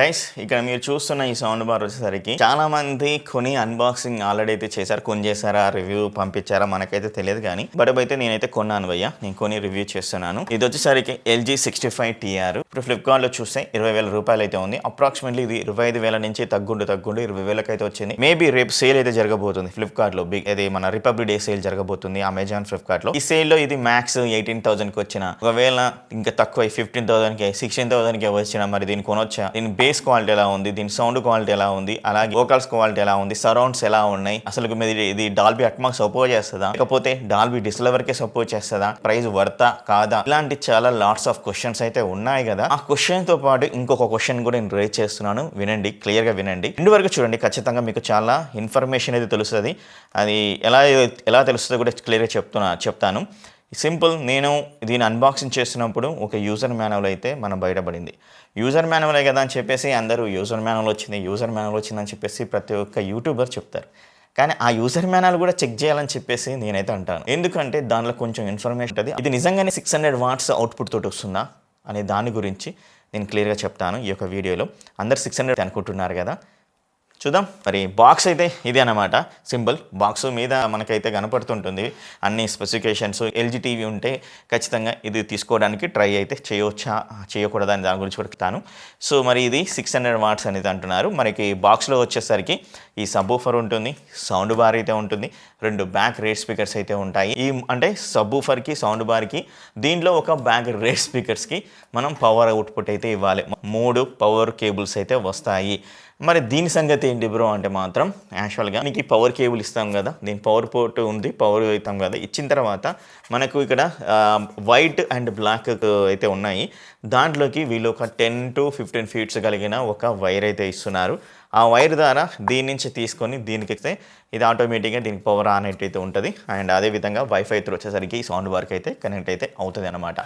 Guys ఇక్కడ మీరు చూస్తున్న ఈ సౌండ్ బార్ వచ్చేసరికి చాలా మంది కొని అన్బాక్సింగ్ ఆల్రెడీ అయితే చేశారు, కొని చేశారా, రివ్యూ పంపించారా మనకైతే తెలియదు కానీ బట్ అయితే నేనైతే కొన్నాను భయ్యా. నేను కొని రివ్యూ చేస్తున్నాను. ఇది వచ్చేసరికి LG 65 TR. ఇప్పుడు ఫ్లిప్కార్ట్ లో చూస్తే 20,000 రూపాయలు అయితే ఉంది. అప్రాక్సిమేట్లీ ఇది 25,000 నుంచి తగ్గుండు 20,000 అయితే వచ్చింది. మేబీ రేపు సేల్ అయితే జరగబోతుంది ఫ్లిప్కార్ట్ లో. ఇది మన రిపబ్లిక్ డే సేల్ జరగబోతుంది అమెజాన్ ఫ్లిప్కార్ట్ లో. ఈ సేల్ లో ఇది మ్యాక్స్ 18,000 కి వచ్చిన, ఒకవేళ ఇంకా తక్కువ 15,000 కి 16,000 కి వచ్చిన మరి దీన్ని కొనొచ్చా? దీని బేస్ క్వాలిటీ ఎలా ఉంది, దీని సౌండ్ క్వాలిటీ ఎలా ఉంది, అలాగే వోకల్స్ క్వాలిటీ ఎలా ఉంది, సరౌండ్స్ ఎలా ఉన్నాయి, అసలు ఇది డాల్బీ అట్మాస్ సపోర్ట్ చేస్తుందా లేకపోతే డాల్బీ డిజిటల్ వరకే సపోర్ట్ చేస్తుందా, ప్రైస్ వర్తా కాదా, ఇలాంటి చాలా లాట్స్ ఆఫ్ క్వశ్చన్స్ అయితే ఉన్నాయి కదా. ఆ క్వశ్చన్ తో పాటు ఇంకొక క్వశ్చన్ కూడా నేను రేజ్ చేస్తున్నాను, వినండి, క్లియర్ గా వినండి, ఇంటి వరకు చూడండి. ఖచ్చితంగా మీకు చాలా ఇన్ఫర్మేషన్ అయితే తెలుస్తుంది. అది ఎలా తెలుస్తుందో కూడా క్లియర్గా చెప్తాను. సింపుల్, నేను దీన్ని అన్బాక్సింగ్ చేస్తున్నప్పుడు ఒక యూజర్ మాన్యువల్ అయితే మనం బయటపడింది. యూజర్ మాన్యువలే కదా అని చెప్పేసి అందరూ యూజర్ మాన్యువల్ వచ్చిందని చెప్పేసి ప్రతి ఒక్క యూట్యూబర్ చెప్తారు. కానీ ఆ యూజర్ మాన్యువల్ కూడా చెక్ చేయాలని చెప్పేసి నేనైతే అంటాను. ఎందుకంటే దానిలో కొంచెం ఇన్ఫర్మేషన్ ఉంటుంది. ఇది నిజంగానే 600 వాట్స్ అవుట్పుట్ తోటి వస్తుందా అనే దాని గురించి నేను క్లియర్గా చెప్తాను ఈ యొక్క వీడియోలో. అందరు 600 అనుకుంటున్నారు కదా, చూద్దాం. మరి బాక్స్ అయితే ఇది అనమాట. సింపుల్ బాక్స్ మీద మనకైతే కనపడుతుంటుంది అన్ని స్పెసిఫికేషన్స్. LG టీవీ ఉంటే ఖచ్చితంగా ఇది తీసుకోవడానికి ట్రై అయితే చేయవచ్చా చేయకూడదా అని దాని గురించి చెప్తాను. సో మరి ఇది 600 వాట్స్ అనేది అంటున్నారు. మనకి బాక్స్లో వచ్చేసరికి ఈ సబ్బూఫర్ ఉంటుంది, సౌండ్ బార్ అయితే ఉంటుంది, 2 బ్యాక్ రేట్ స్పీకర్స్ అయితే ఉంటాయి. అంటే సబ్బూఫర్కి, సౌండ్ బార్కి, దీంట్లో ఒక బ్యాక్ రేట్ స్పీకర్స్కి మనం పవర్ అవుట్పుట్ అయితే ఇవ్వాలి. 3 పవర్ కేబుల్స్ అయితే వస్తాయి. మరి దీని సంగతి ఏంటి బ్రో అంటే మాత్రం యాక్చువల్గా మీకు పవర్ కేబుల్ ఇస్తాం కదా, దీని పవర్ పోర్ట్ ఉంది, పవర్ ఇస్తాం కదా, ఇచ్చిన తర్వాత మనకు ఇక్కడ వైట్ అండ్ బ్లాక్ అయితే ఉన్నాయి. దాంట్లోకి వీళ్ళు ఒక 10 to 15 ఫీట్స్ కలిగిన ఒక వైర్ అయితే ఇస్తున్నారు. ఆ వైర్ ద్వారా దీని నుంచి తీసుకొని దీనికి ఇస్తే ఇది ఆటోమేటిక్గా దీనికి పవర్ ఆన్ అయితే ఉంటుంది. అండ్ అదేవిధంగా వైఫై త్రూ వచ్చేసరికి ఈ సౌండ్ బార్కి అయితే కనెక్ట్ అయితే అవుతుంది అనమాట.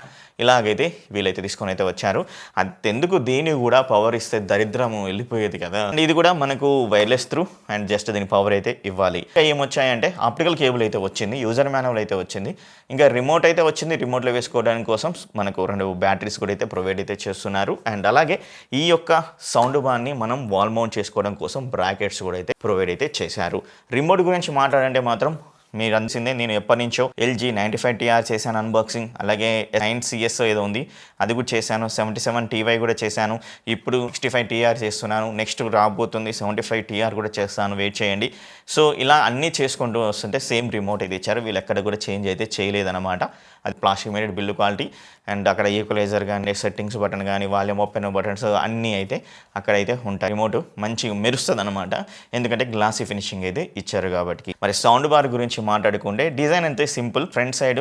ఇలాగైతే వీళ్ళైతే తీసుకొని అయితే వచ్చారు. అంతెందుకు దీన్ని కూడా పవర్ ఇస్తే దరిద్రము వెళ్ళిపోయేది కదా. అండ్ ఇది కూడా మనకు వైర్లెస్ త్రూ అండ్ జస్ట్ దీనికి పవర్ అయితే ఇవ్వాలి. ఇంకా ఏమొచ్చాయంటే ఆప్టికల్ కేబుల్ అయితే వచ్చింది, యూజర్ మాన్యువల్ అయితే వచ్చింది, ఇంకా రిమోట్ అయితే వచ్చింది. రిమోట్లో వేసుకోవడానికి కోసం మనకు 2 బ్యాటరీస్ కూడా అయితే ప్రొవైడ్ అయితే చేస్తున్నారు. అండ్ అలాగే ఈ యొక్క సౌండ్ బార్ని మనం వాల్ మౌంట్ చేసుకోవడం కోసం బ్రాకెట్స్ కూడా అయితే ప్రొవైడ్ అయితే చేశారు. రిమోట్ గురించి మాట్లాడంటే మాత్రం మీరు అందిందే, నేను ఎప్పటి నుంచో LG 95 TR చేశాను అన్బాక్సింగ్, అలాగే 9CS ఏదో ఉంది అది కూడా చేశాను, 77 TY కూడా చేశాను, ఇప్పుడు 65 TR చేస్తున్నాను, నెక్స్ట్ రాబోతుంది 75 TR కూడా చేస్తాను, వెయిట్ చేయండి. సో ఇలా అన్నీ చేసుకుంటూ వస్తుంటే సేమ్ రిమోట్ అయితే ఇచ్చారు. వీళ్ళు ఎక్కడ కూడా చేంజ్ అయితే చేయలేదన్నమాట. అది ప్లాస్టిక్ మేడెడ్ బిల్డ్ క్వాలిటీ. అండ్ అక్కడ ఈక్వలైజర్ కానీ, సెట్టింగ్స్ బటన్ కానీ, వాల్యూమ్ ఓపెన్ బటన్స్ అన్నీ అయితే అక్కడైతే ఉంటాయి. రిమోట్ మంచిగా మెరుస్తుంది అనమాట, ఎందుకంటే గ్లాసీ ఫినిషింగ్ అయితే ఇచ్చారు కాబట్టి. మరి సౌండ్ బార్ గురించి మాట్లాడుకుంటే డిజైన్ అంతే సింపుల్. ఫ్రంట్ సైడ్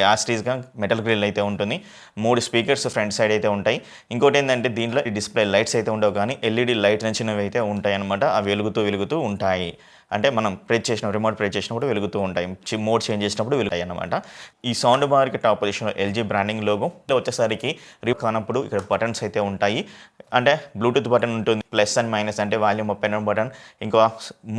యాస్టీస్గా మెటల్ గ్రిల్ అయితే ఉంటుంది, 3 స్పీకర్స్ ఫ్రంట్ సైడ్ అయితే ఉంటాయి. ఇంకోటి ఏంటంటే దీంట్లో డిస్ప్లే లైట్స్ అయితే ఉండవు కానీ LED లైట్ నచ్చినవి అయితే ఉంటాయి అనమాట. అవి వెలుగుతూ ఉంటాయి. అంటే మనం రిమోట్ ప్రెస్ చేసినప్పుడు వెలుగుతూ ఉంటాయి, మోడ్ చేంజ్ చేసినప్పుడు వెలుగుతాయి అన్నమాట. ఈ సౌండ్ బార్కి టాప్ పొజిషన్లో LG బ్రాండింగ్ లోగో వచ్చేసరికి కానప్పుడు ఇక్కడ బటన్స్ అయితే ఉంటాయి. అంటే బ్లూటూత్ బటన్ ఉంటుంది, ప్లస్ అండ్ మైనస్ అంటే వాల్యూమ్ ఓపెన్ బటన్, ఇంకా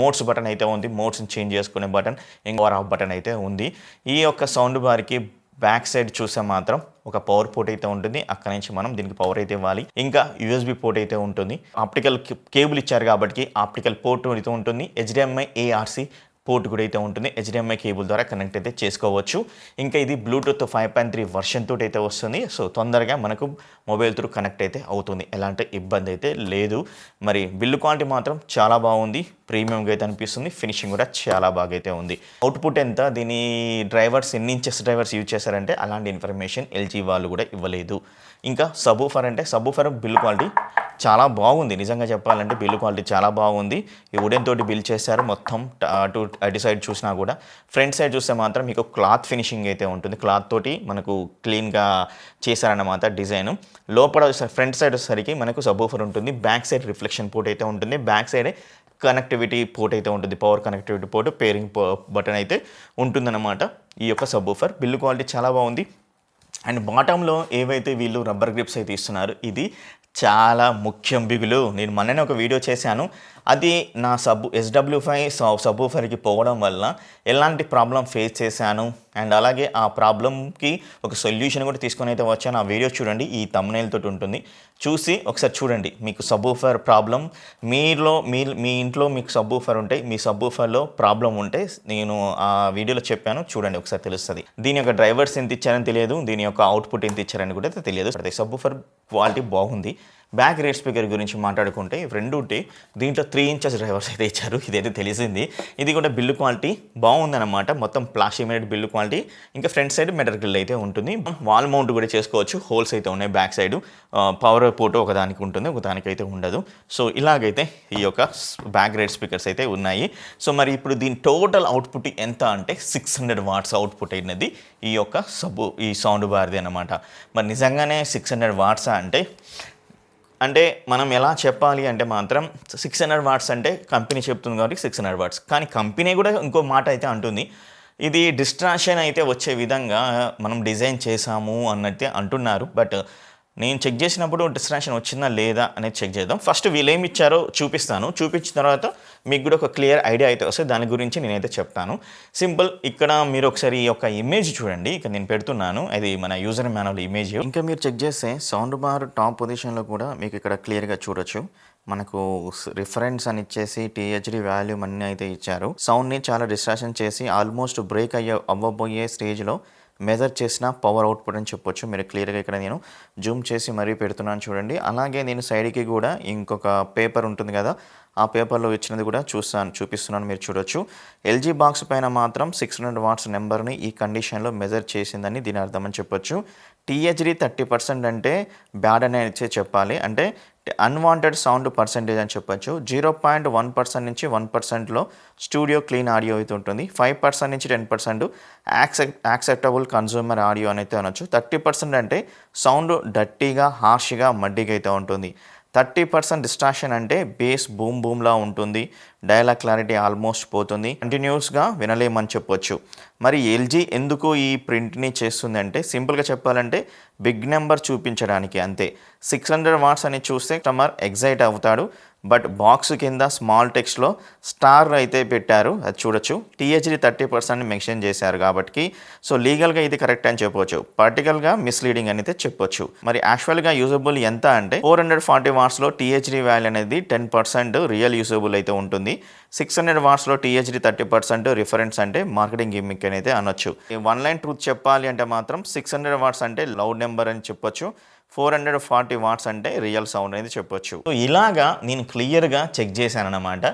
మోడ్స్ బటన్ అయితే ఉంది, మోడ్స్ని చేంజ్ చేసుకునే బటన్, ఇంకా పవర్ ఆఫ్ బటన్ అయితే ఉంది. ఈ యొక్క సౌండ్ బార్కి బ్యాక్ సైడ్ చూస్తే మాత్రం ఒక పవర్ పోర్ట్ అయితే ఉంటుంది. అక్కడ నుంచి మనం దీనికి పవర్ అయితే ఇవ్వాలి. ఇంకా USB పోర్ట్ అయితే ఉంటుంది. ఆప్టికల్ కేబుల్ ఇచ్చారు కాబట్టి ఆప్టికల్ పోర్ట్ అయితే ఉంటుంది. HDMI ARC పోర్ట్ కూడా అయితే ఉంటుంది. HDMI కేబుల్ ద్వారా కనెక్ట్ అయితే చేసుకోవచ్చు. ఇంకా ఇది బ్లూటూత్ 5.3 వర్షన్ తోటి అయితే వస్తుంది. సో తొందరగా మనకు మొబైల్ త్రూ కనెక్ట్ అయితే అవుతుంది, ఎలాంటి ఇబ్బంది అయితే లేదు. మరి బిల్డ్ క్వాలిటీ మాత్రం చాలా బాగుంది, ప్రీమియంగా అయితే అనిపిస్తుంది. ఫినిషింగ్ కూడా చాలా బాగా అయితే ఉంది. అవుట్పుట్ ఎంత, దీని డ్రైవర్స్ ఎన్ని ఇంచెస్ డ్రైవర్స్ యూజ్ చేశారంటే అలాంటి ఇన్ఫర్మేషన్ LG వాళ్ళు కూడా ఇవ్వలేదు. ఇంకా సబ్బూఫర్ బిల్డ్ క్వాలిటీ చాలా బాగుంది. నిజంగా చెప్పాలంటే బిల్డ్ క్వాలిటీ చాలా బాగుంది. ఈ వుడెన్ తోటి బిల్డ్ చేశారు మొత్తం. అటు సైడ్ చూసినా కూడా ఫ్రంట్ సైడ్ చూస్తే మాత్రం మీకు క్లాత్ ఫినిషింగ్ అయితే ఉంటుంది. క్లాత్ తోటి మనకు క్లీన్గా చేశారన్నమాట డిజైన్. లోపల ఫ్రంట్ సైడ్ వచ్చేసరికి మనకు సబ్బూఫర్ ఉంటుంది, బ్యాక్ సైడ్ రిఫ్లెక్షన్ పోర్ట్ అయితే ఉంటుంది, బ్యాక్ సైడే కనెక్టివిటీ పోర్ట్ అయితే ఉంటుంది, power connectivity port, pairing button అయితే ఉంటుందన్నమాట. ఈ యొక్క సబ్బూఫర్ బిల్డ్ క్వాలిటీ చాలా బాగుంది. అండ్ బాటంలో ఏవైతే వీళ్ళు రబ్బర్ గ్రిప్స్ అయితే ఇస్తున్నారు, ఇది చాలా ముఖ్యం బిగులు. నేను మొన్ననే ఒక వీడియో చేశాను, అది నా SW5 సబ్‌వూఫర్‌కి పోవడం వల్ల ఎలాంటి ప్రాబ్లమ్ ఫేస్ చేశాను అండ్ అలాగే ఆ ప్రాబ్లమ్‌కి ఒక సొల్యూషన్ కూడా తీసుకొని అయితే వచ్చాను. ఆ వీడియో చూడండి, ఈ థంబ్‌నెయిల్ తోటి ఉంటుంది. చూసి ఒకసారి చూడండి. మీకు సబ్‌వూఫర్ ప్రాబ్లమ్ మీ ఇంట్లో మీకు సబ్‌వూఫర్ ఉంటే, మీ సబ్‌వూఫర్‌లో ప్రాబ్లమ్ ఉంటే నేను ఆ వీడియోలో చెప్పాను, చూడండి ఒకసారి తెలుస్తది. దీని యొక్క డ్రైవర్స్ ఎంత ఇచ్చారని తెలియదు, దీని యొక్క అవుట్‌పుట్ ఎంత ఇచ్చారని కూడా తెలియదు. సబ్‌వూఫర్ క్వాలిటీ బాగుంది. బ్యాక్ రేట్ స్పీకర్ గురించి మాట్లాడుకుంటే రెండుంటే దీంట్లో 3 ఇంచెస్ డ్రైవర్స్ అయితే ఇచ్చారు. ఇదైతే తెలిసింది. ఇది కూడా బిల్డ్ క్వాలిటీ బాగుందన్నమాట. మొత్తం ప్లాస్టిక్ బిల్డ్ క్వాలిటీ. ఇంకా ఫ్రంట్ సైడ్ మెటల్ గ్రిల్ అయితే ఉంటుంది. వాల్ మౌంట్ కూడా చేసుకోవచ్చు. హోల్స్ అయితే ఉన్నాయి బ్యాక్ సైడ్. పవర్ పోర్ట్ ఒకదానికి ఉంటుంది, ఒకదానికి అయితే ఉండదు. సో ఇలాగైతే ఈ యొక్క బ్యాక్ రేట్ స్పీకర్స్ అయితే ఉన్నాయి. సో మరి ఇప్పుడు దీని టోటల్ అవుట్పుట్ ఎంత అంటే 600 వాట్స్ అవుట్పుట్ అయినది ఈ సౌండ్ బార్ది అన్నమాట. మరి నిజంగానే 600 వాట్సా అంటే మనం ఎలా చెప్పాలి అంటే మాత్రం 600 వాట్స్ అంటే కంపెనీ చెప్తుంది కాబట్టి 600 వాట్స్. కానీ కంపెనీ కూడా ఇంకో మాట అయితే అంటుంది, ఇది డిస్ట్రాక్షన్ అయితే వచ్చే విధంగా మనం డిజైన్ చేసాము అన్నట్టే అంటున్నారు. బట్ నేను చెక్ చేసినప్పుడు డిస్ట్రాక్షన్ వచ్చిందా లేదా అనేది చెక్ చేద్దాం. ఫస్ట్ వీళ్ళు ఏమి ఇచ్చారో చూపిస్తాను. చూపించిన తర్వాత మీకు కూడా ఒక క్లియర్ ఐడియా అయితే వస్తే దాని గురించి నేనైతే చెప్తాను. సింపుల్. ఇక్కడ మీరు ఒకసారి ఈ యొక్క ఇమేజ్ చూడండి. ఇక్కడ నేను పెడుతున్నాను, అది మన యూజర్ మాన్యువల్ ఇమేజ్. ఇంకా మీరు చెక్ చేస్తే సౌండ్ బార్ టాప్ పొజిషన్లో కూడా మీకు ఇక్కడ క్లియర్గా చూడొచ్చు. మనకు రిఫరెన్స్ అని ఇచ్చేసి THD వాల్యూమ్ అన్నీ అయితే ఇచ్చారు. సౌండ్ని చాలా డిస్ట్రాక్షన్ చేసి ఆల్మోస్ట్ బ్రేక్ అవ్వబోయే స్టేజ్లో మెజర్ చేసిన పవర్ అవుట్పుట్ అని చెప్పొచ్చు. మీరు క్లియర్గా ఇక్కడ నేను జూమ్ చేసి మరీ పెడుతున్నాను చూడండి. అలాగే నేను సైడ్కి కూడా ఇంకొక పేపర్ ఉంటుంది కదా, ఆ పేపర్లో ఇచ్చినది కూడా చూపిస్తున్నాను, మీరు చూడొచ్చు. LG బాక్స్ పైన మాత్రం 600 వాట్స్ నెంబర్ని ఈ కండిషన్లో మెజర్ చేసిందని దీని అర్థం అని చెప్పొచ్చు. THD 30% అంటే బ్యాడ్ అని అయితే చెప్పాలి. అంటే అన్వాంటెడ్ సౌండ్ పర్సెంటేజ్ అని చెప్పొచ్చు. 0.1% నుంచి 1%లో స్టూడియో క్లీన్ ఆడియో అయితే ఉంటుంది. 5% నుంచి 10% యాక్సెప్టబుల్ కన్జ్యూమర్ ఆడియో అని అయితే అనొచ్చు. 30% అంటే సౌండ్ డర్టీగా, హార్ష్గా, మడ్డిగా అయితే ఉంటుంది. 30% డిస్ట్రాక్షన్ అంటే బేస్ బూమ్లా ఉంటుంది. డైలాగ్ క్లారిటీ ఆల్మోస్ట్ పోతుంది. కంటిన్యూస్గా వినలేమని చెప్పొచ్చు. మరి LG ఎందుకు ఈ ప్రింట్ని చేస్తుంది అంటే సింపుల్గా చెప్పాలంటే బిగ్ నెంబర్ చూపించడానికి అంతే. 600 వాట్స్ అని చూస్తే కస్టమర్ ఎగ్జైట్ అవుతాడు. బట్ బాక్స్ కింద స్మాల్ టెక్స్ట్లో స్టార్ అయితే పెట్టారు, అది చూడొచ్చు. THD 30% మెన్షన్ చేశారు కాబట్టి సో లీగల్గా ఇది కరెక్ట్ అని చెప్పొచ్చు. పర్టికల్గా మిస్లీడింగ్ అని అయితే చెప్పొచ్చు. మరి యాక్చువల్గా యూజబుల్ ఎంత అంటే 440 వాట్స్లో THD వాల్యూ అనేది 10% రియల్ యూజబుల్ అయితే ఉంటుంది. 600 వాట్స్లో THD 30% రిఫరెన్స్ అంటే మార్కెటింగ్ గిమ్మిక్ అని అయితే అనొచ్చు. వన్ లైన్ ట్రూత్ చెప్పాలి అంటే మాత్రం 600 వాట్స్ అంటే లౌడ్ నెంబర్ అని చెప్పొచ్చు. 440 వాట్స్ అంటే రియల్ సౌండ్ అనేది చెప్పొచ్చు. సో ఇలాగా నేను క్లియర్గా చెక్ చేశాను అనమాట.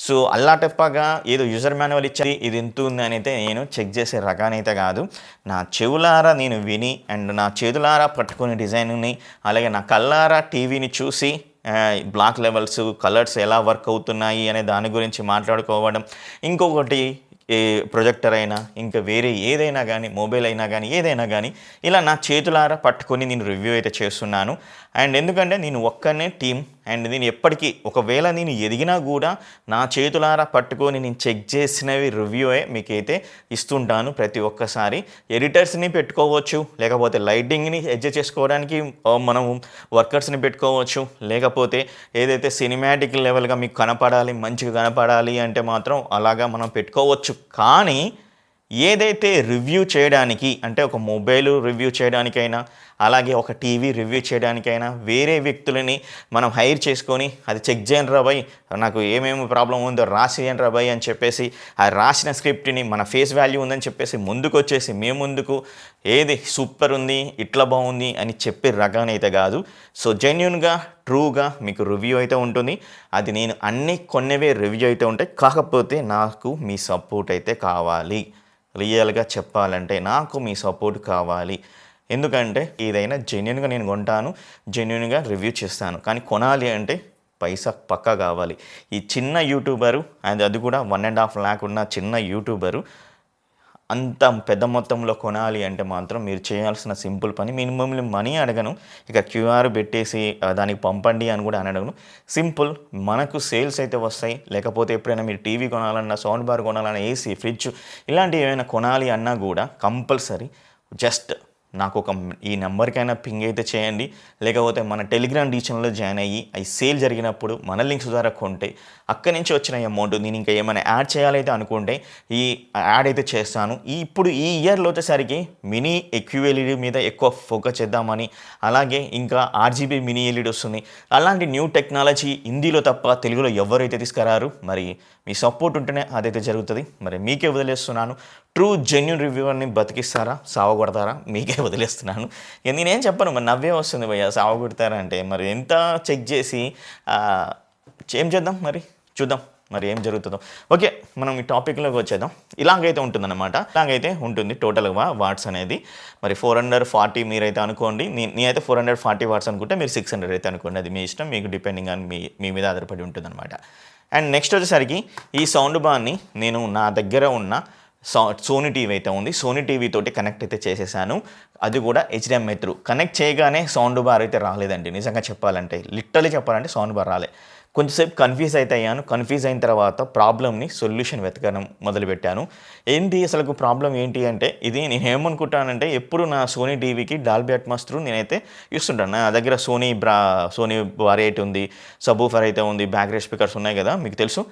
సో అల్లాటప్పగా ఏదో యూజర్ మాన్యువల్ ఇచ్చి ఇది ఎంత ఉంది అని అయితే నేను చెక్ చేసే రకానైతే కాదు. నా చెవులారా నేను విని అండ్ నా చేతులారా పట్టుకునే డిజైన్ని, అలాగే నా కళ్ళారా టీవీని చూసి బ్లాక్ లెవెల్స్, కలర్స్ ఎలా వర్క్ అవుతున్నాయి అనే దాని గురించి మాట్లాడుకోవడం. ఇంకొకటి ప్రొజెక్టర్ అయినా ఇంకా వేరే ఏదైనా కానీ, మొబైల్ అయినా కానీ, ఏదైనా కానీ ఇలా నా చేతులారా పట్టుకొని నేను రివ్యూ అయితే చేస్తున్నాను. అండ్ ఎందుకంటే నేను ఒక్కనే టీం అండ్ నేను ఎప్పటికీ ఒకవేళ నేను ఎదిగినా కూడా నా చేతులారా పట్టుకొని నేను చెక్ చేసినవి రివ్యూయే మీకైతే ఇస్తుంటాను ప్రతి ఒక్కసారి. ఎడిటర్స్ని పెట్టుకోవచ్చు, లేకపోతే లైటింగ్ని అడ్జస్ట్ చేసుకోవడానికి మనం వర్కర్స్ని పెట్టుకోవచ్చు, లేకపోతే ఏదైతే సినిమాటిక్ లెవెల్గా మీకు కనపడాలి, మంచిగా కనపడాలి అంటే మాత్రం అలాగా మనం పెట్టుకోవచ్చు. కానీ ఏదైతే రివ్యూ చేయడానికి అంటే ఒక మొబైల్ రివ్యూ చేయడానికైనా, అలాగే ఒక టీవీ రివ్యూ చేయడానికైనా వేరే వ్యక్తులని మనం హైర్ చేసుకొని అది చెక్ చేయండి రాబాయ్, నాకు ఏమేమి ప్రాబ్లం ఉందో రాసేయండి రాబాయ్ అని చెప్పేసి ఆ రాసిన స్క్రిప్ట్ని మన ఫేస్ వాల్యూ ఉందని చెప్పేసి ముందుకు వచ్చేసి మేము ముందుకు ఏది సూపర్ ఉంది, ఇట్లా బాగుంది అని చెప్పే రకానైతే కాదు. సో జెన్యూన్గా, ట్రూగా మీకు రివ్యూ అయితే ఉంటుంది. అది నేను అన్ని కొన్నవే రివ్యూ అయితే ఉంటాయి. కాకపోతే నాకు మీ సపోర్ట్ అయితే కావాలి. రియల్గా చెప్పాలంటే నాకు మీ సపోర్ట్ కావాలి. ఎందుకంటే ఏదైనా జెన్యూన్గా నేను కొంటాను, జెన్యూన్గా రివ్యూ చేస్తాను. కానీ కొనాలి అంటే పైసా పక్కా కావాలి. ఈ చిన్న యూట్యూబరు అది కూడా 1.5 lakh ఉన్న చిన్న యూట్యూబరు అంత పెద్ద మొత్తంలో కొనాలి అంటే మాత్రం మీరు చేయాల్సిన సింపుల్ పని, మినిమం మనీ అడగను, ఇక QR పెట్టేసి దానికి పంపండి అని కూడా అనడగను. సింపుల్, మనకు సేల్స్ అయితే వస్తాయి. లేకపోతే ఎప్పుడైనా మీరు టీవీ కొనాలన్నా, సౌండ్ బార్ కొనాలన్నా, AC, ఫ్రిడ్జ్ ఇలాంటివి ఏమైనా కొనాలి అన్నా కూడా కంపల్సరీ జస్ట్ నాకు ఈ నెంబర్కైనా పింగ్ అయితే చేయండి, లేకపోతే మన టెలిగ్రామ్ ఛానల్లో జాయిన్ అయ్యి అవి సేల్ జరిగినప్పుడు మన లింక్స్ ద్వారా కొంటే అక్కడి నుంచి వచ్చిన అమౌంట్ నేను ఇంకా ఏమైనా యాడ్ చేయాలైతే అనుకుంటే ఈ యాడ్ అయితే చేస్తాను. ఇప్పుడు ఈ ఇయర్లో వచ్చేసరికి మినీ ఎక్యూఎల్ఈడి మీద ఎక్కువ ఫోకస్ చేద్దామని, అలాగే ఇంకా ఆర్జీబీ మినీ ఎల్ఈడి వస్తుంది. అలాంటి న్యూ టెక్నాలజీ హిందీలో తప్ప తెలుగులో ఎవరైతే తీసుకురారు, మరి మీ సపోర్ట్ ఉంటేనే అదైతే జరుగుతుంది. మరి మీకే వదిలేస్తున్నాను. ట్రూ జెన్యూన్ రివ్యూవర్ని బతికిస్తారా, సావగొడతారా, మీకే వదిలేస్తున్నాను. నేనేం చెప్పను, మరి నవ్వే వస్తుంది భయ్య సావగొడతారా అంటే. మరి ఎంత చెక్ చేసి ఏం చేద్దాం, మరి చూద్దాం మరి ఏం జరుగుతుందో. ఓకే, మనం ఈ టాపిక్లోకి వచ్చేద్దాం. ఇలాగైతే ఉంటుందన్నమాట, ఇలాగైతే ఉంటుంది టోటల్గా వాట్స్ అనేది. మరి 440 మీరైతే అనుకోండి, నేనైతే 440 వాట్స్ అనుకుంటే మీరు 600 అయితే అనుకోండి, అది మీ ఇష్టం, మీకు డిపెండింగ్ ఆన్ మీ మీద ఆధారపడి ఉంటుందన్నమాట. అండ్ నెక్స్ట్ వచ్చేసరికి ఈ సౌండ్ బార్ని నేను నా దగ్గర ఉన్న సోనీ టీవీ అయితే ఉంది, సోనీ టీవీ తోటి కనెక్ట్ అయితే చేసేసాను. అది కూడా HDMI త్రూ కనెక్ట్ చేయగానే సౌండ్ బార్ అయితే రాలేదండి. నిజంగా చెప్పాలంటే, లిటరలీ చెప్పాలంటే సౌండ్ బార్ రాలే. కొంచెంసేపు కన్ఫ్యూజ్ అయితే అయ్యాను. కన్ఫ్యూజ్ అయిన తర్వాత ప్రాబ్లమ్ని సొల్యూషన్ వెతకడం మొదలుపెట్టాను. ఏంటి అసలు ప్రాబ్లం ఏంటి అంటే, ఇది నేను ఏమనుకుంటానంటే, ఎప్పుడు నా సోనీ టీవీకి డాల్బీ అట్మాస్ త్రూ నేనైతే ఇస్తుంటాను. నా దగ్గర సోనీ వారియట్ ఉంది, సబూఫర్ అయితే ఉంది, బ్యాక్ రేట్ స్పీకర్స్ ఉన్నాయి కదా, మీకు తెలుసు.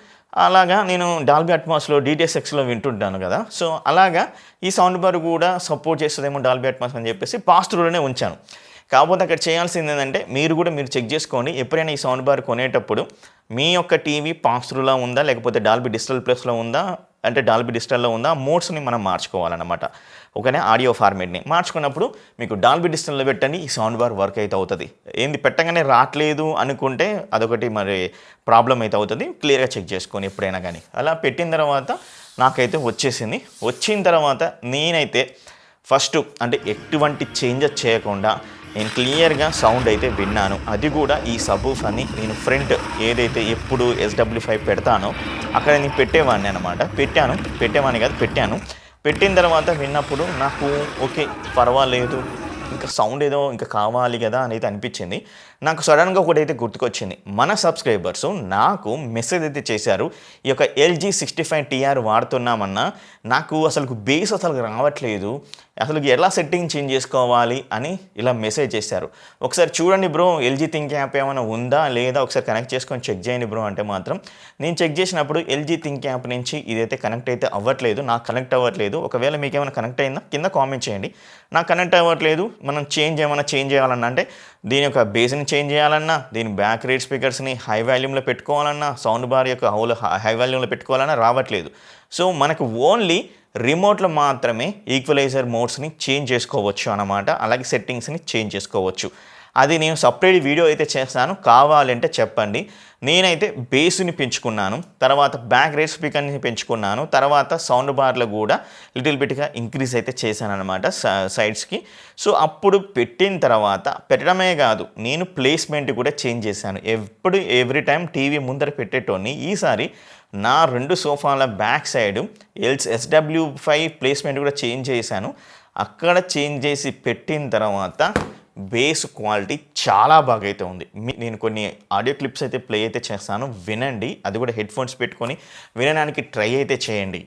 అలాగా నేను డాల్బీ అట్మాస్లో DTS:Xలో వింటుంటాను కదా. సో అలాగా ఈ సౌండ్ బార్ కూడా సపోర్ట్ చేస్తుందేమో డాల్బీ అట్మాస్ అని చెప్పేసి పాస్ త్రూలోనే ఉంచాను. కాకపోతే అక్కడ చేయాల్సింది ఏంటంటే, మీరు చెక్ చేసుకోండి. ఎప్పుడైనా ఈ సౌండ్ బార్ కొనేటప్పుడు మీ యొక్క టీవీ పాస్ త్రూలో ఉందా, లేకపోతే డాల్బీ డిజిటల్ ప్లస్లో ఉందా, అంటే డాల్బీ డిజిటల్లో ఉందా, మోడ్స్ని మనం మార్చుకోవాలన్నమాట. ఓకేనా, ఆడియో ఫార్మేట్ని మార్చుకున్నప్పుడు మీకు డాల్బీ డిజిటల్లో పెట్టండి, ఈ సౌండ్ బార్ వర్క్ అయితే అవుతుంది. ఏంది పెట్టగానే రావట్లేదు అనుకుంటే అదొకటి మరి ప్రాబ్లం అయితే అవుతుంది. క్లియర్గా చెక్ చేసుకొని ఎప్పుడైనా కానీ. అలా పెట్టిన తర్వాత నాకైతే వచ్చేసింది. వచ్చిన తర్వాత నేనైతే ఫస్ట్ అంటే ఎటువంటి చేంజెస్ చేయకుండా నేను క్లియర్గా సౌండ్ అయితే విన్నాను. అది కూడా ఈ సబూఫర్ని నేను ఫ్రంట్ ఏదైతే ఎప్పుడు SW5 పెడతానో అక్కడ నేను పెట్టేవాడిని అనమాట. పెట్టాను. పెట్టిన తర్వాత విన్నప్పుడు నాకు ఓకే పర్వాలేదు, ఇంకా సౌండ్ ఏదో ఇంకా కావాలి కదా అనేది అనిపించింది. నాకు సడన్గా ఒకటైతే గుర్తుకొచ్చింది. మన సబ్స్క్రైబర్స్ నాకు మెసేజ్ అయితే చేశారు, ఈ యొక్క LG 65TR వాడుతున్నామన్నా నాకు అసలు బేస్ రావట్లేదు, అసలు ఎలా సెట్టింగ్ చేంజ్ చేసుకోవాలి అని ఇలా మెసేజ్ చేశారు. ఒకసారి చూడండి బ్రో, LG థింక్ యాప్ ఏమైనా ఉందా లేదా ఒకసారి కనెక్ట్ చేసుకొని చెక్ చేయండి బ్రో అంటే మాత్రం నేను చెక్ చేసినప్పుడు LG థింక్ యాప్ నుంచి ఇదైతే కనెక్ట్ అయితే అవ్వట్లేదు, నాకు కనెక్ట్ అవ్వట్లేదు. ఒకవేళ మీకు ఏమైనా కనెక్ట్ అయిందా కింద కామెంట్ చేయండి. నాకు కనెక్ట్ అవ్వట్లేదు. మనం చేంజ్ చేయాలన్నా అంటే దీని యొక్క బేస్ని చేంజ్ చేయాలన్నా, దీని బ్యాక్ రేట్ స్పీకర్స్ని హై వాల్యూమ్లో పెట్టుకోవాలన్నా, సౌండ్ బార్ యొక్క హై వాల్యూమ్లో పెట్టుకోవాలన్నా రావట్లేదు. సో మనకు ఓన్లీ రిమోట్లో మాత్రమే ఈక్వలైజర్ మోడ్స్ని చేంజ్ చేసుకోవచ్చు అన్నమాట. అలాగే సెట్టింగ్స్ని చేంజ్ చేసుకోవచ్చు. అది నేను సపరేట్ వీడియో అయితే చేస్తాను, కావాలంటే చెప్పండి. నేనైతే బేస్ని పెంచుకున్నాను, తర్వాత బ్యాక్ రేట్ స్పీకర్ని పెంచుకున్నాను, తర్వాత సౌండ్ బార్లో కూడా లిటిల్ బిట్గా ఇంక్రీజ్ అయితే చేశాను అనమాట సైడ్స్కి. సో అప్పుడు పెట్టిన తర్వాత పెట్టడమే కాదు, నేను ప్లేస్మెంట్ కూడా చేంజ్ చేశాను. ఎవ్రీ టైం టీవీ ముందర పెట్టేటోని ఈసారి నా 2 సోఫాల బ్యాక్ సైడ్ SW5 ప్లేస్మెంట్ కూడా చేంజ్ చేశాను. అక్కడ చేంజ్ చేసి పెట్టిన తర్వాత బేస్ క్వాలిటీ చాలా బాగా అయితే ఉంది. నేను కొన్ని ఆడియో క్లిప్స్ అయితే ప్లే అయితే చేస్తాను, వినండి. అది కూడా హెడ్ ఫోన్స్ పెట్టుకొని వినడానికి ట్రై అయితే చేయండి.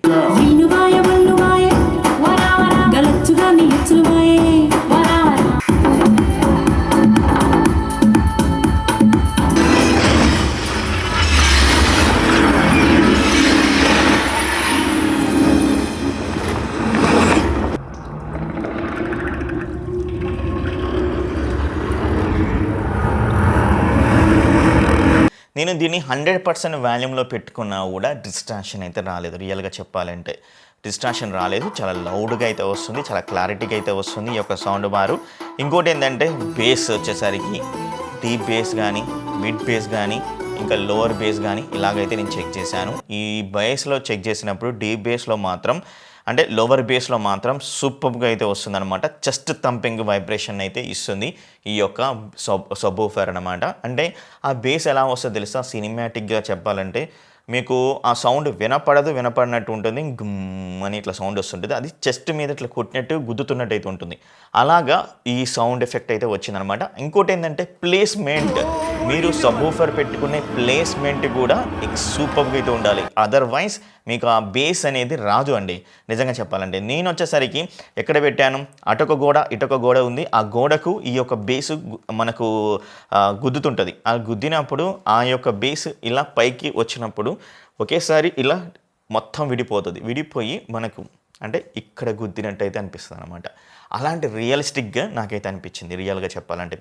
నేను దీన్ని 100% వాల్యూమ్లో పెట్టుకున్నా కూడా డిస్ట్రాక్షన్ అయితే రాలేదు. రియల్గా చెప్పాలంటే డిస్ట్రాక్షన్ రాలేదు. చాలా లౌడ్గా అయితే వస్తుంది, చాలా క్లారిటీగా అయితే వస్తుంది ఈ యొక్క సౌండ్ బారు. ఇంకోటి ఏంటంటే బేస్ వచ్చేసరికి డీప్ బేస్ కానీ, మిడ్ బేస్ కానీ, ఇంకా లోవర్ బేస్ కానీ ఇలాగైతే నేను చెక్ చేశాను. ఈ బేస్లో చెక్ చేసినప్పుడు డీప్ బేస్లో మాత్రం అంటే లోవర్ బేస్లో మాత్రం సూపర్గా అయితే వస్తుందన్నమాట. చెస్ట్ థంపింగ్ వైబ్రేషన్ అయితే ఇస్తుంది ఈ యొక్క సబూఫర్ అనమాట. అంటే ఆ బేస్ ఎలా వస్తుందో తెలుసా, సినిమాటిక్గా చెప్పాలంటే మీకు ఆ సౌండ్ వినపడినట్టు ఉంటుంది, గుమ్ అని ఇట్లా సౌండ్ వస్తుంటుంది. అది చెస్ట్ మీద ఇట్లా కొట్టినట్టు గుద్దుతున్నట్టు అయితే ఉంటుంది. అలాగా ఈ సౌండ్ ఎఫెక్ట్ అయితే వచ్చిందనమాట. ఇంకోటి ఏంటంటే ప్లేస్మెంట్, మీరు సబ్వూఫర్ పెట్టుకునే ప్లేస్మెంట్ కూడా సూపర్గా అయితే ఉండాలి. అదర్వైజ్ మీకు ఆ బేస్ అనేది రాదు అండి. నిజంగా చెప్పాలంటే నేను వచ్చేసరికి ఎక్కడ పెట్టాను, అటొక గోడ ఇటొక గోడ ఉంది, ఆ గోడకు ఈ యొక్క బేసు మనకు గుద్దుతుంటుంది. ఆ గుద్దినప్పుడు ఆ యొక్క బేస్ ఇలా పైకి వచ్చినప్పుడు ఒకేసారి ఇలా మొత్తం విడిపోయి మనకు అంటే ఇక్కడ గుద్దినట్టయితే అనిపిస్తుంది అనమాట. అలాంటి రియలిస్టిక్గా నాకైతే అనిపించింది. రియల్గా చెప్పాలంటే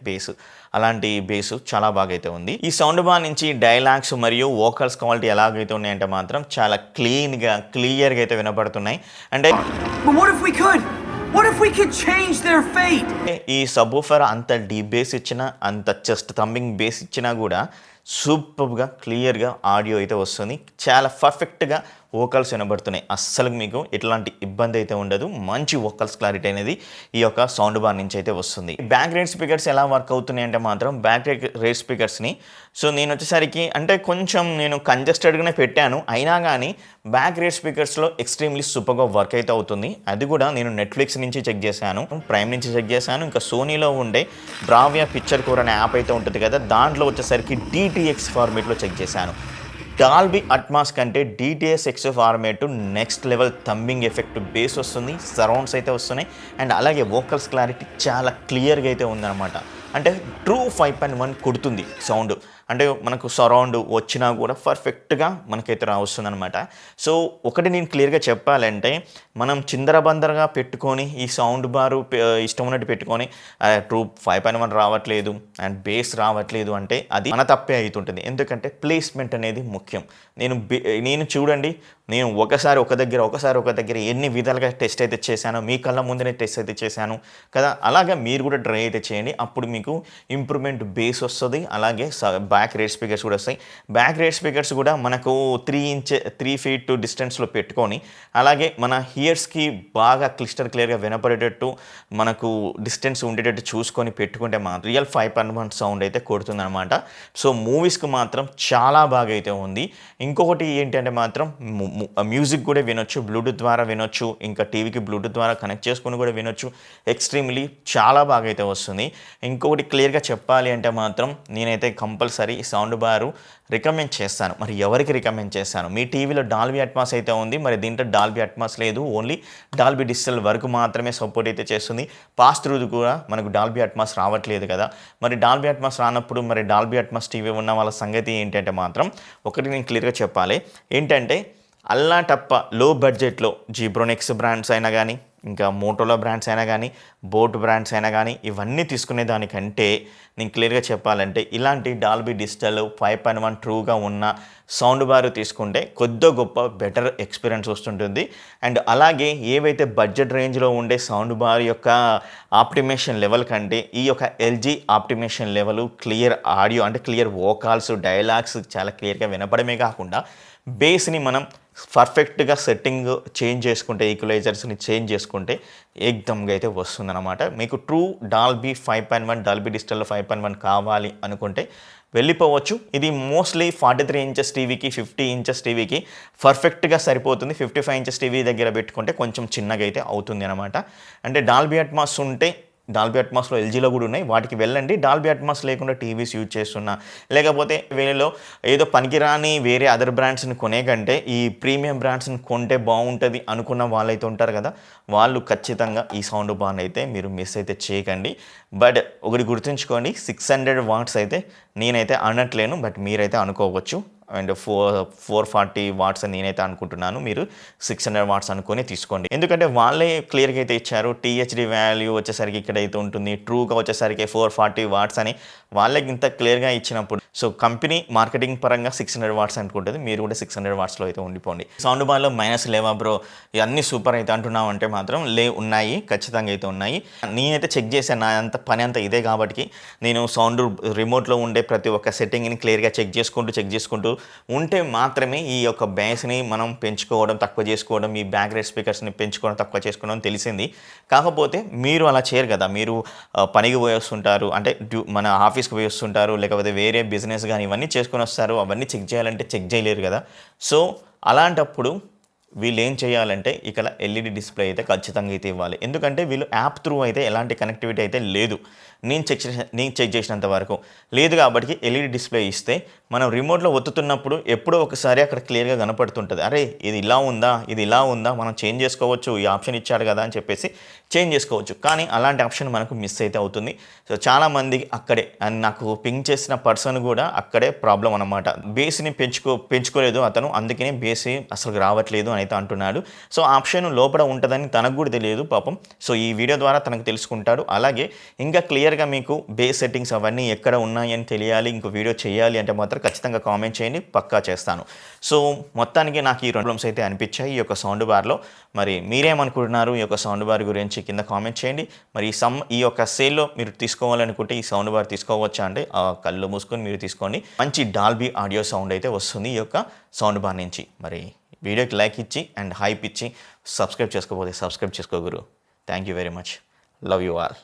అలాంటి బేసు చాలా బాగా అయితే ఉంది. ఈ సౌండ్ బార్ నుంచి డైలాగ్స్ మరియు వోకల్స్ క్వాలిటీ ఎలాగైతే ఉన్నాయంటే మాత్రం చాలా క్లియర్గా అయితే వినపడుతున్నాయి. అంటే ఈ సబ్వూఫర్ అంత డీప్ బేస్ ఇచ్చినా, అంత చెస్ట్ థంబింగ్ బేస్ ఇచ్చినా కూడా సూపర్గా క్లియర్గా ఆడియో అయితే వస్తుంది. చాలా పర్ఫెక్ట్గా వోకల్స్ వినబడుతున్నాయి. అస్సలు మీకు ఎట్లాంటి ఇబ్బంది అయితే ఉండదు. మంచి వోకల్స్ క్లారిటీ అనేది ఈ యొక్క సౌండ్ బార్ నుంచి అయితే వస్తుంది. బ్యాక్ రేట్ స్పీకర్స్ ఎలా వర్క్ అవుతున్నాయి అంటే మాత్రం బ్యాక్ రేట్ స్పీకర్స్ని నేను వచ్చేసరికి అంటే కొంచెం నేను కంజెస్టెడ్గానే పెట్టాను, అయినా కానీ బ్యాక్ రేట్ స్పీకర్స్లో ఎక్స్ట్రీమ్లీ సూపర్గా వర్క్ అయితే అవుతుంది. అది కూడా నేను నెట్ఫ్లిక్స్ నుంచి చెక్ చేశాను, ప్రైమ్ నుంచి చెక్ చేశాను, ఇంకా సోనీలో ఉండే బ్రావియా పిక్చర్ కోర్ అనే యాప్ అయితే ఉంటుంది కదా, దాంట్లో వచ్చేసరికి DTX ఫార్మేట్లో చెక్ చేశాను. డాల్బీ అట్మాస్ కంటే DTS:X format next level థంబింగ్ effect base వస్తుంది, సరౌండ్స్ అయితే వస్తున్నాయి, అండ్ అలాగే వోకల్స్ క్లారిటీ చాలా క్లియర్గా అయితే ఉందన్నమాట. అంటే ట్రూ 5.1 కొడుతుంది సౌండ్. అంటే మనకు సరౌండ్ వచ్చినా కూడా పర్ఫెక్ట్గా మనకైతే వస్తుంది అనమాట. సో ఒకటి నేను క్లియర్గా చెప్పాలంటే, మనం చిందరబందరగా పెట్టుకొని ఈ సౌండ్ బారు ఇష్టం ఉన్నట్టు పెట్టుకొని ట్రూ 5.1 రావట్లేదు అండ్ బేస్ రావట్లేదు అంటే అది మన తప్పే అవుతుంటుంది. ఎందుకంటే ప్లేస్మెంట్ అనేది ముఖ్యం. నేను చూడండి, నేను ఒకసారి ఒక దగ్గర ఎన్ని విధాలుగా టెస్ట్ అయితే చేశానో, మీ కళ్ళ ముందునే టెస్ట్ అయితే చేశాను కదా. అలాగే మీరు కూడా ట్రై అయితే చేయండి. అప్పుడు మీకు ఇంప్రూవ్మెంట్ బేస్ వస్తుంది, అలాగే బ్యాక్ రేట్ స్పీకర్స్ కూడా వస్తాయి. బ్యాక్ రేట్ స్పీకర్స్ కూడా మనకు 3 feet డిస్టెన్స్లో పెట్టుకొని, అలాగే మన హియర్స్కి బాగా క్లియర్గా వినపడేటట్టు మనకు డిస్టెన్స్ ఉండేటట్టు చూసుకొని పెట్టుకుంటే మాత్రం రియల్ 5.1 సౌండ్ అయితే కొడుతుంది అనమాట. సో మూవీస్కి మాత్రం చాలా బాగా అయితే ఉంది. ఇంకొకటి ఏంటంటే మాత్రం మ్యూజిక్ కూడా వినొచ్చు, బ్లూటూత్ ద్వారా వినొచ్చు, ఇంకా టీవీకి బ్లూటూత్ ద్వారా కనెక్ట్ చేసుకుని కూడా వినొచ్చు. ఎక్స్ట్రీమ్లీ చాలా బాగా అయితే వస్తుంది. ఇంకొకటి క్లియర్గా చెప్పాలి అంటే మాత్రం నేనైతే కంపల్సరీ ఈ సౌండ్ బారు రికమెండ్ చేస్తాను. మరి ఎవరికి రికమెండ్ చేస్తాను? మీ టీవీలో డాల్బీ అట్మాస్ అయితే ఉంది, మరి దీంట్లో డాల్బీ అట్మాస్ లేదు, ఓన్లీ డాల్బీ డిజిటల్ వరకు మాత్రమే సపోర్ట్ అయితే చేస్తుంది. పాస్ త్రూ కూడా మనకు డాల్బీ అట్మాస్ రావట్లేదు కదా. మరి డాల్బీ అట్మాస్ రానప్పుడు మరి డాల్బీ అట్మాస్ టీవీ ఉన్న వాళ్ళ సంగతి ఏంటంటే మాత్రం ఒకటి నేను క్లియర్గా చెప్పాలి. ఏంటంటే అల్లాటప్ప లో బడ్జెట్లో జీబ్రోనిక్స్ బ్రాండ్స్ అయినా కానీ, ఇంకా మోటోలో బ్రాండ్స్ అయినా కానీ, బోట్ బ్రాండ్స్ అయినా కానీ, ఇవన్నీ తీసుకునే దానికంటే నేను క్లియర్గా చెప్పాలంటే ఇలాంటి డాల్బీ డిజిటల్ 5.1 ట్రూగా ఉన్న సౌండ్ బార్ తీసుకుంటే కొద్ది గొప్ప బెటర్ ఎక్స్పీరియన్స్ వస్తుంటుంది. అండ్ అలాగే ఏవైతే బడ్జెట్ రేంజ్లో ఉండే సౌండ్ బార్ యొక్క ఆప్టిమేషన్ లెవెల్ కంటే ఈ యొక్క LG ఆప్టిమేషన్ లెవెల్, క్లియర్ ఆడియో అంటే క్లియర్ వోకాల్స్, డైలాగ్స్ చాలా క్లియర్గా వినపడమే కాకుండా బేస్ని మనం పర్ఫెక్ట్గా సెట్టింగ్ చేంజ్ చేసుకుంటే, ఈక్వలైజర్స్ని చేంజ్ చేసుకుంటే ఏకదమ్గా అయితే వస్తుందన్నమాట. మీకు ట్రూ డాల్బీ 5.1 డాల్బీ డిజిటల్లో 5.1 కావాలి అనుకుంటే వెళ్ళిపోవచ్చు. ఇది మోస్ట్లీ 43 inches టీవీకి, 50 inches టీవీకి పర్ఫెక్ట్గా సరిపోతుంది. 55 inches టీవీ దగ్గర పెట్టుకుంటే కొంచెం చిన్నగా అయితే అవుతుంది అనమాట. అంటే డాల్బీ అట్మాస్ ఉంటే, డాల్బీ అట్మాస్లో LGలో కూడా ఉన్నాయి, వాటికి వెళ్ళండి. డాల్బీ అట్మాస్ లేకుండా టీవీస్ యూజ్ చేస్తున్నా, లేకపోతే వీళ్ళలో ఏదో పనికిరాని వేరే అదర్ బ్రాండ్స్ని కొనే కంటే ఈ ప్రీమియం బ్రాండ్స్ని కొంటే బాగుంటుంది అనుకున్న వాళ్ళైతే ఉంటారు కదా, వాళ్ళు ఖచ్చితంగా ఈ సౌండ్ బార్ అయితే మీరు మిస్ అయితే చేయకండి. బట్ ఒకటి గుర్తుంచుకోండి, 600 watts అయితే నేనైతే అనట్లేను, బట్ మీరైతే అనుకోవచ్చు. అండ్ 440 watts అని నేనైతే అనుకుంటున్నాను. మీరు 600 watts అనుకొని తీసుకోండి. ఎందుకంటే వాళ్ళే క్లియర్గా అయితే ఇచ్చారు. THD వాల్యూ వచ్చేసరికి ఇక్కడైతే ఉంటుంది, ట్రూగా వచ్చేసరికి 440 watts అని వాళ్ళకి ఇంత క్లియర్గా ఇచ్చినప్పుడు, సో కంపెనీ మార్కెటింగ్ పరంగా 600 watts అనుకుంటుంది, మీరు కూడా 600 wattsలో అయితే ఉండిపోండి. సౌండ్ బార్లో మైనస్ లేవా బ్రో, ఇవన్నీ సూపర్ అయితే అంటున్నావు అంటే మాత్రం ఉన్నాయి, ఖచ్చితంగా అయితే ఉన్నాయి. నేనైతే చెక్ చేశాను, నా అంత పని అంతా ఇదే కాబట్టి నేను సౌండ్ రిమోట్లో ఉండే ప్రతి ఒక్క సెట్టింగ్ని క్లియర్గా చెక్ చేసుకుంటూ ఉంటే మాత్రమే ఈ యొక్క బేస్ని మనం పెంచుకోవడం, తక్కువ చేసుకోవడం, ఈ బ్యాక్ రేట్ స్పీకర్స్ని పెంచుకోవడం, తక్కువ చేసుకోవడం తెలిసింది. కాకపోతే మీరు అలా చేయరు కదా, మీరు పనికి పోయి వస్తుంటారు, అంటే మన ఆఫీస్కి పోయి వస్తుంటారు, లేకపోతే వేరే బిజినెస్ బిజినెస్ కానీ ఇవన్నీ చేసుకొని వస్తారు, అవన్నీ చెక్ చేయాలంటే చెక్ చేయలేరు కదా. సో అలాంటప్పుడు వీళ్ళు ఏం చేయాలంటే ఇక్కడ ఎల్ఈడి డిస్ప్లే అయితే ఖచ్చితంగా అయితే ఇవ్వాలి. ఎందుకంటే వీళ్ళు యాప్ త్రూ అయితే ఎలాంటి కనెక్టివిటీ అయితే లేదు, నేను చెక్ చేసినంత వరకు లేదు. కాబట్టి ఎల్ఈడి డిస్ప్లే ఇస్తే మనం రిమోట్లో ఒత్తుతున్నప్పుడు ఎప్పుడో ఒకసారి అక్కడ క్లియర్గా కనపడుతుంటుంది, అరే ఇది ఇలా ఉందా, ఇది ఇలా ఉందా, మనం చేంజ్ చేసుకోవచ్చు, ఈ ఆప్షన్ ఇచ్చాడు కదా అని చెప్పేసి చేంజ్ చేసుకోవచ్చు. కానీ అలాంటి ఆప్షన్ మనకు మిస్ అయితే అవుతుంది. సో చాలామంది అక్కడే, అండ్ నాకు పింక్ చేసిన పర్సన్ కూడా అక్కడే ప్రాబ్లం అనమాట. బేస్ని పెంచుకోలేదు అతను, అందుకనే బేస్ అసలు రావట్లేదు అని అయితే అంటున్నాడు. సో ఆప్షన్ లోపల ఉంటుందని తనకు కూడా తెలియదు పాపం. సో ఈ వీడియో ద్వారా తనకు తెలుసుకుంటాడు. అలాగే ఇంకా క్లియర్గా మీకు బేస్ సెట్టింగ్స్ అవన్నీ ఎక్కడ ఉన్నాయని తెలియాలి, ఇంకో వీడియో చేయాలి అంటే మాత్రం ఖచ్చితంగా కామెంట్ చేయండి, పక్కా చేస్తాను. సో మొత్తానికి నాకు ఈ ప్రాబ్లమ్స్ అయితే అనిపించాయి ఈ యొక్క సౌండ్ బార్లో. మరి మీరేమనుకుంటున్నారు ఈ యొక్క సౌండ్ బార్ గురించి కింద కామెంట్ చేయండి. మరి ఈ యొక్క సేల్లో మీరు తీసుకోవాలనుకుంటే ఈ సౌండ్ బార్ తీసుకోవచ్చా అంటే కళ్ళు మూసుకొని మీరు తీసుకోండి. మంచి డాల్బీ ఆడియో సౌండ్ అయితే వస్తుంది ఈ యొక్క సౌండ్ బార్ నుంచి. మరి వీడియోకి లైక్ ఇచ్చి అండ్ హైప్ ఇచ్చి సబ్స్క్రైబ్ చేసుకోకపోతే సబ్స్క్రైబ్ చేసుకోగురు. Thank you very much. Love you all.